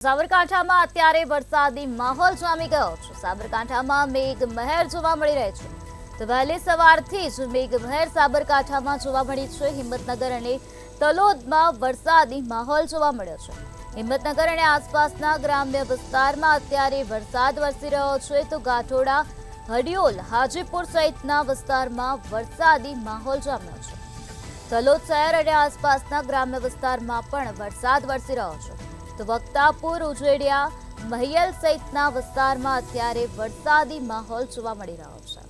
સાબરકાંઠામાં અત્યારે વરસાદી માહોલ જામી ગયો છે। સાબરકાંઠામાં મેઘમહેર જોવા મળી રહી છે। તો વહેલી સવારથી જ મેઘમહેર સાબરકાંઠામાં જોવા મળી છે। હિંમતનગર અને તલોદમાં વરસાદી માહોલ જોવા મળ્યો છે। હિંમતનગર અને આસપાસના ગ્રામ્ય વિસ્તારમાં અત્યારે વરસાદ વરસી રહ્યો છે। તો ગાંઠોડા, હડિયોલ, હાજીપુર સહિતના વિસ્તારમાં વરસાદી માહોલ જામ્યો છે। તલોદ શહેર અને આસપાસના ગ્રામ્ય વિસ્તારમાં પણ વરસાદ વરસી રહ્યો છે। તો વક્તાપુર, ઉજેડિયા, મહિયલ સહિતના વિસ્તારમાં અત્યારે વરસાદી માહોલ જોવા મળી રહ્યો છે।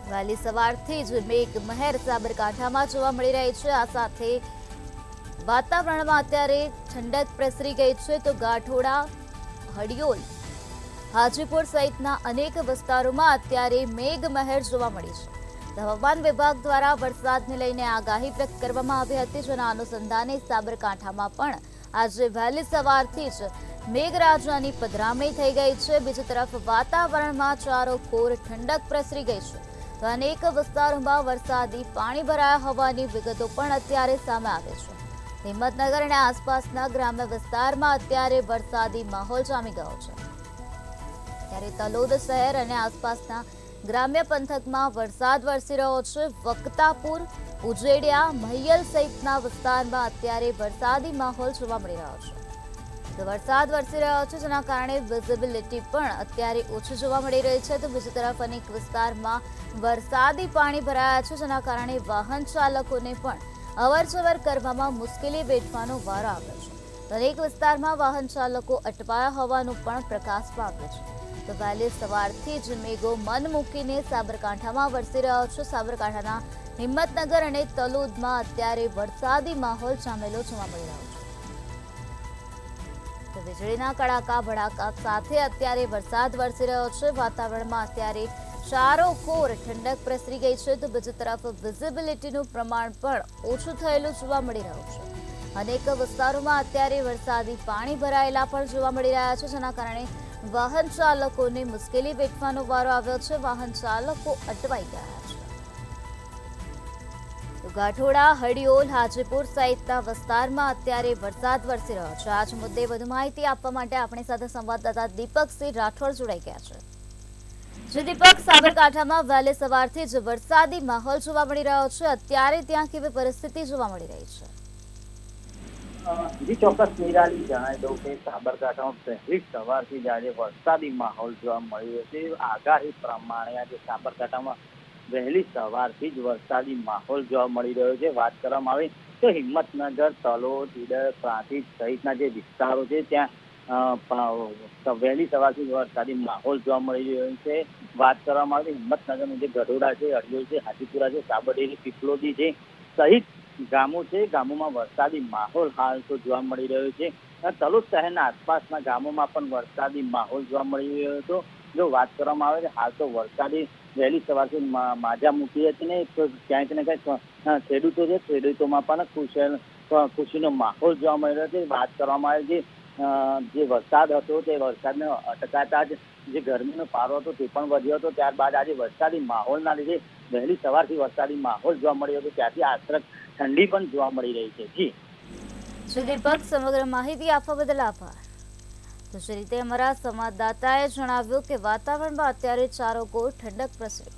વહેલી સવારથી જ મેઘમહેર સાબરકાંઠામાં જોવા મળી રહી છે। આ સાથે વાતાવરણમાં અત્યારે ઠંડક પ્રસરી ગઈ છે। તો ગાંઠોડા, હડિયોલ, હાજીપુર સહિતના અનેક વિસ્તારોમાં અત્યારે મેઘમહેર જોવા મળી છે। હવામાન વિભાગ દ્વારા વરસાદને લઈને આગાહી વ્યક્ત કરવામાં આવી હતી, જેના અનુસંધાને સાબરકાંઠામાં પણ આજે વહેલી સવારથી જ મેઘરાજાની પધરામણી થઈ ગઈ છે। બીજી તરફ વાતાવરણમાં ચારોકોર ઠંડક પ્રસરી ગઈ છે। તો અનેક વિસ્તારોમાં વરસાદી પાણી ભરાયા હોવાની વિગતો પણ અત્યારે સામે આવે છે। હિંમતનગર અને આસપાસના ગ્રામ્ય વિસ્તારમાં અત્યારે વરસાદી માહોલ જામી ગયો છે। ત્યારે તલોદ શહેર અને આસપાસના ગ્રામ્ય પંથકમાં વરસાદ વરસી રહ્યો છે। વક્તાપુર, ઉજેડિયા, મહિયલ સહિતના વિસ્તારમાં અત્યારે વરસાદી માહોલ જોવા મળી રહ્યો છે। તો વરસાદ વરસી રહ્યો છે, જેના કારણે વિઝિબિલિટી પણ અત્યારે ઓછી જોવા મળી રહી છે। તો બીજી તરફ અનેક વિસ્તારમાં વરસાદી પાણી ભરાયા છે, જેના કારણે વાહન ચાલકોને પણ અવરજવર કરવામાં મુશ્કેલી વેઠવાનો વારો આવ્યો છે। અનેક વિસ્તારમાં વાહન ચાલકો અટવાયા હોવાનું પણ પ્રકાશમાં આવ્યું છે। તો વહેલી સવારથી જ મેઘો મન મૂકીને સાબરકાંઠામાં વરસી રહ્યો છે। સાબરકાંઠાના હિંમતનગર અને તલોદમાં અત્યારે વરસાદી માહોલ જામેલો જોવા મળી રહ્યો છે। તો વીજળીના કડાકા ભડાકા સાથે અત્યારે વરસાદ વરસી રહ્યો છે। વાતાવરણમાં અત્યારે ચારોકોર ઠંડક પ્રસરી ગઈ છે। તો બીજી તરફ વિઝિબિલિટીનું પ્રમાણ પણ ઓછું થયેલું જોવા મળી રહ્યું છે। અનેક વિસ્તારોમાં અત્યારે વરસાદી પાણી ભરાયેલા પણ જોવા મળી રહ્યા છે, જેના કારણે વાહન ચાલકોને મુશ્કેલી વેઠવાનો વારો આવ્યો છે। વાહન ચાલકો અટવાઈ ગયા છે। તો ગાંઠોડા, હડિયોલ, હાજીપુર સહિતના વિસ્તારમાં અત્યારે વરસાદ વરસી રહ્યો છે। આજ મુદ્દે વધુ માહિતી આપવા માટે આપણી સાથે સંવાદદાતા દીપકસિંહ રાઠોડ જોડાઈ ગયા છે। જે દીપક, સાબરકાંઠામાં વહેલી સવારથી જ વરસાદી માહોલ જોવા મળી રહ્યો છે। અત્યારે ત્યાં કેવી પરિસ્થિતિ જોવા મળી રહી છે? જી ચોક્કસ નિરાલી, જણાવી દઉં કે સાબરકાંઠામાં પહેલી સવારથી જ આજે વરસાદી માહોલ જોવા મળ્યો છે। આગાહી પ્રમાણે આજે સાબરકાંઠામાં વહેલી સવારથી જ વરસાદી માહોલ જોવા મળી રહ્યો છે। વાત કરવામાં આવે તો હિંમતનગર, તલોદ, ઈડર, પ્રાંતિજ સહિતના જે વિસ્તારો છે ત્યાં વહેલી સવારથી જ વરસાદી માહોલ જોવા મળી રહ્યો છે। વાત કરવામાં આવે તો હિંમતનગરનું જે ગઢોડા છે, હડિયોલ છે, હાજીપુરા છે, સાબરડેરી, પીપલોદી છે સહિત ગામો છે, ગામોમાં વરસાદી માહોલ હાલ તો જોવા મળી રહ્યો છે। તલોદ શહેરના આસપાસના ગામોમાં પણ વરસાદી માહોલ જોવા મળી રહ્યો હતો। જો વાત કરવામાં આવે તો હાલ તો વરસાદી વહેલી સવારથી માજા મૂકી હતી ને, તો ક્યાંક ને ક્યાંક ખેડૂતો છે, ખેડૂતોમાં પણ ખુશીનો માહોલ જોવા મળી રહ્યો છે। વાત કરવામાં આવે જે વરસાદ હતો તે વરસાદને અટકાતા જ જે ગરમીનો પારો હતો તે પણ વધ્યો હતો। ત્યારબાદ આજે વરસાદી માહોલના લીધે વહેલી સવારથી વરસાદી માહોલ જોવા મળ્યો હતો, ત્યાંથી આશરે ઠંડી પણ જોવા મળી રહી છે। જી દીપક, સમગ્ર માહિતી આપવા બદલ આભાર। તો જે રીતે અમારા સંવાદદાતાએ જણાવ્યું કે વાતાવરણમાં અત્યારે ચારોકોર ઠંડક પ્રસરી